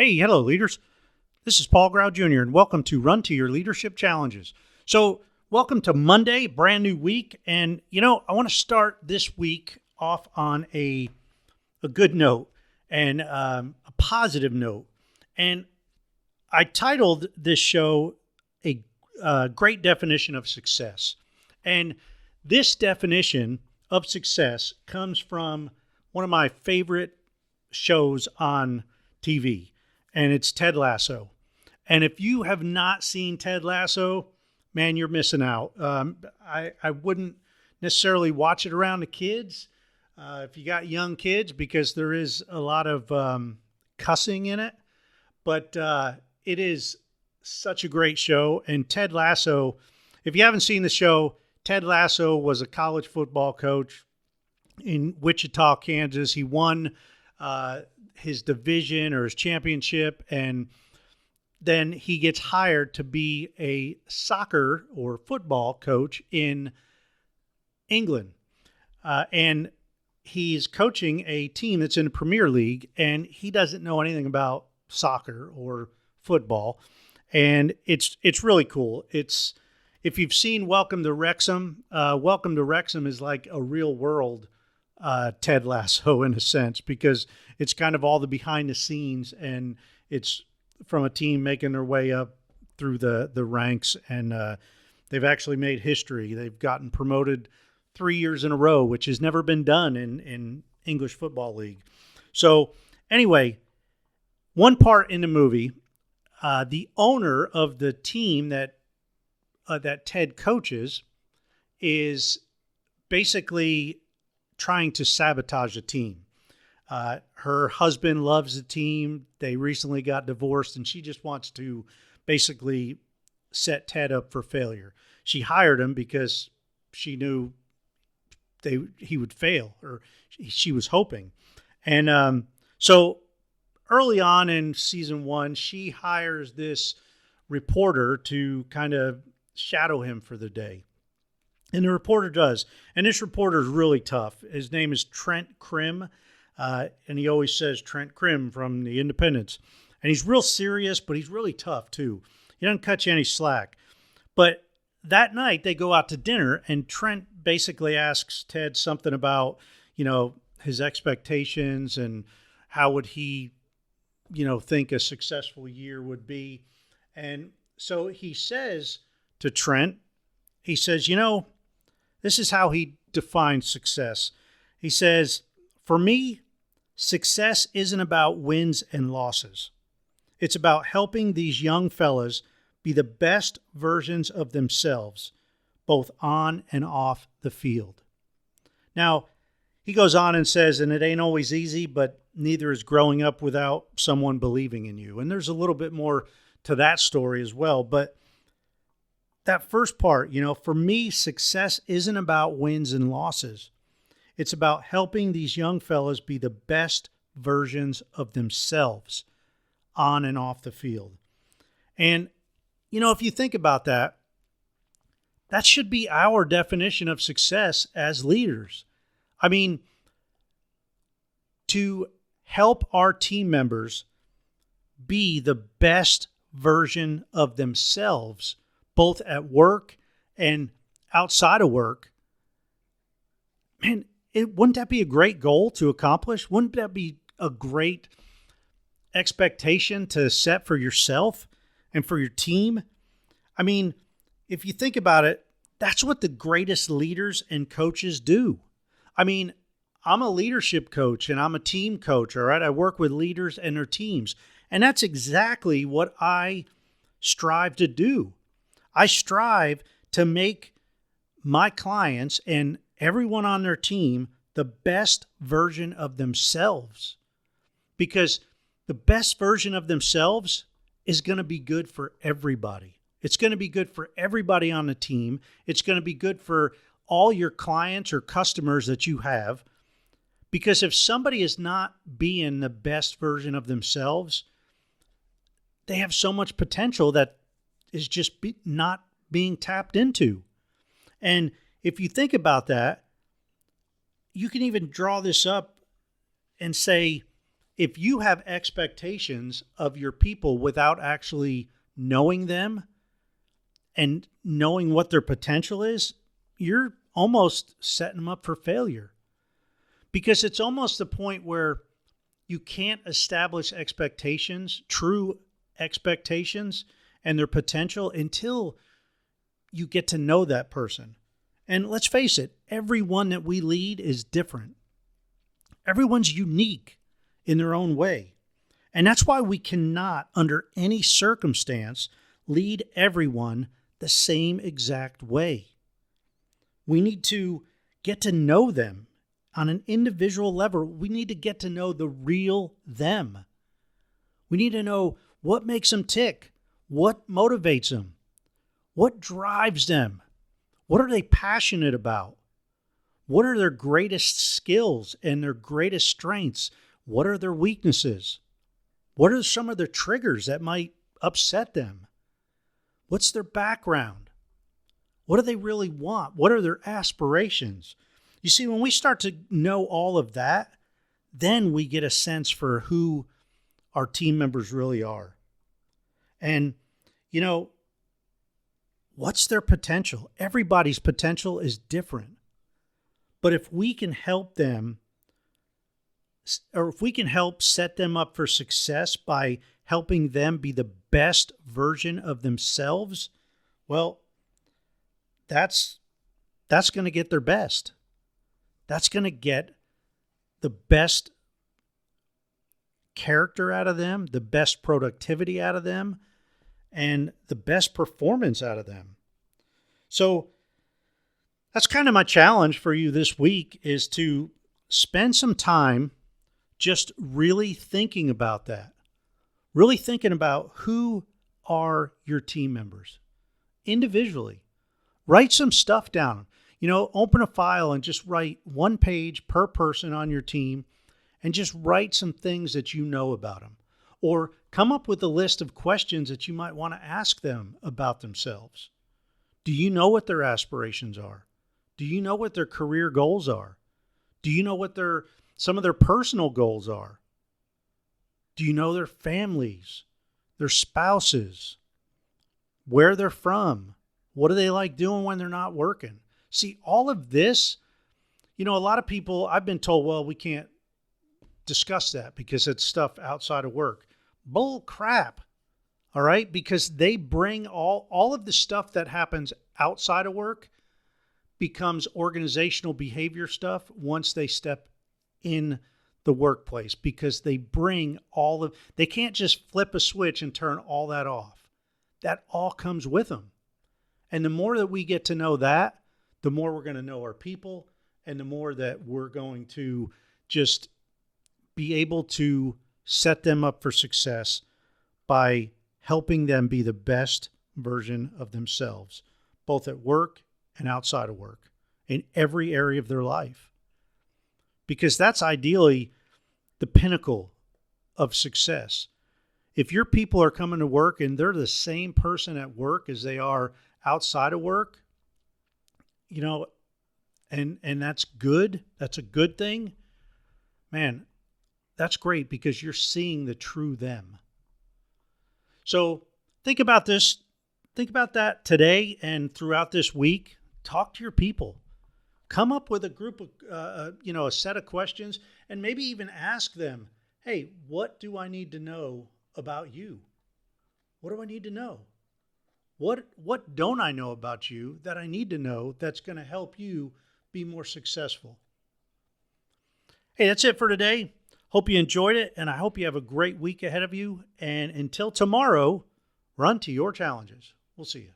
Hey, hello, leaders. This is Paul Grau Jr., and welcome to Run to Your Leadership Challenges. So, welcome to Monday, brand new week. And, I want to start this week off on a good note and a positive note. And I titled this show a Great Definition of Success. And this definition of success comes from one of my favorite shows on TV, and it's Ted Lasso. And if you have not seen Ted Lasso, man, you're missing out. I wouldn't necessarily watch it around the kids if you got young kids, because there is a lot of cussing in it. But it is such a great show. And Ted Lasso, if you haven't seen the show, Ted Lasso was a college football coach in Wichita, Kansas. He won his division or his championship, and then he gets hired to be a soccer or football coach in England. And he's coaching a team that's in the Premier League, and he doesn't know anything about soccer or football. And it's really cool. It's, if you've seen Welcome to Wrexham is like a real world Ted Lasso in a sense, because it's kind of all the behind the scenes, and it's from a team making their way up through the ranks, and they've actually made history. They've gotten promoted 3 years in a row, which has never been done in English Football League. So anyway, one part in the movie, the owner of the team that Ted coaches is basically trying to sabotage the team. Her husband loves the team. They recently got divorced, and she just wants to basically set Ted up for failure. She hired him because she knew he would fail, or she was hoping. And so early on in season one, she hires this reporter to kind of shadow him for the day. And the reporter does. And this reporter is really tough. His name is Trent Crimm. And he always says Trent Crimm from the Independents. And he's real serious, but he's really tough too. He doesn't cut you any slack. But that night they go out to dinner, and Trent basically asks Ted something about, his expectations and how would he, think a successful year would be. And so he says to Trent, he says, this is how he defines success. He says, for me, success isn't about wins and losses. It's about helping these young fellas be the best versions of themselves, both on and off the field. Now, he goes on and says, and it ain't always easy, but neither is growing up without someone believing in you. And there's a little bit more to that story as well. But that first part, for me, success isn't about wins and losses. It's about helping these young fellas be the best versions of themselves on and off the field. And, if you think about that, that should be our definition of success as leaders. I mean, to help our team members be the best version of themselves, both at work and outside of work, man, wouldn't that be a great goal to accomplish? Wouldn't that be a great expectation to set for yourself and for your team? I mean, if you think about it, that's what the greatest leaders and coaches do. I mean, I'm a leadership coach and I'm a team coach, all right? I work with leaders and their teams. And that's exactly what I strive to do. I strive to make my clients and everyone on their team the best version of themselves, because the best version of themselves is going to be good for everybody. It's going to be good for everybody on the team. It's going to be good for all your clients or customers that you have, because if somebody is not being the best version of themselves, they have so much potential that is just not being tapped into. And if you think about that, you can even draw this up and say, if you have expectations of your people without actually knowing them and knowing what their potential is, you're almost setting them up for failure. Because it's almost the point where you can't establish expectations, true expectations, and their potential until you get to know that person. And let's face it, everyone that we lead is different. Everyone's unique in their own way. And that's why we cannot, under any circumstance, lead everyone the same exact way. We need to get to know them on an individual level. We need to get to know the real them. We need to know what makes them tick, what motivates them, what drives them, what are they passionate about, what are their greatest skills and their greatest strengths, what are their weaknesses, what are some of their triggers that might upset them, what's their background, what do they really want, what are their aspirations. You see, when we start to know all of that, then we get a sense for who our team members really are. And, what's their potential? Everybody's potential is different. But if we can help them, or if we can help set them up for success by helping them be the best version of themselves, well, that's going to get their best. That's going to get the best character out of them, the best productivity out of them, and the best performance out of them. So that's kind of my challenge for you this week, is to spend some time just really thinking about that. Really thinking about who are your team members individually. Write some stuff down. Open a file and just write 1 page per person on your team and just write some things that you know about them. Or come up with a list of questions that you might want to ask them about themselves. Do you know what their aspirations are? Do you know what their career goals are? Do you know what some of their personal goals are? Do you know their families, their spouses, where they're from? What do they like doing when they're not working? See, all of this, a lot of people, I've been told, well, we can't discuss that because it's stuff outside of work. Bull crap. All right? Because they bring all of the stuff that happens outside of work becomes organizational behavior stuff once they step in the workplace, because they bring they can't just flip a switch and turn all that off. That all comes with them. And the more that we get to know that, the more we're going to know our people, and the more that we're going to just be able to set them up for success by helping them be the best version of themselves, both at work and outside of work, in every area of their life. Because that's ideally the pinnacle of success. If your people are coming to work and they're the same person at work as they are outside of work, and that's good. That's a good thing. Man, that's great, because you're seeing the true them. So think about this. Think about that today and throughout this week. Talk to your people. Come up with a group of, a set of questions, and maybe even ask them, hey, what do I need to know about you? What do I need to know? What don't I know about you that I need to know that's going to help you be more successful? Hey, that's it for today. Hope you enjoyed it, and I hope you have a great week ahead of you. And until tomorrow, run to your challenges. We'll see you.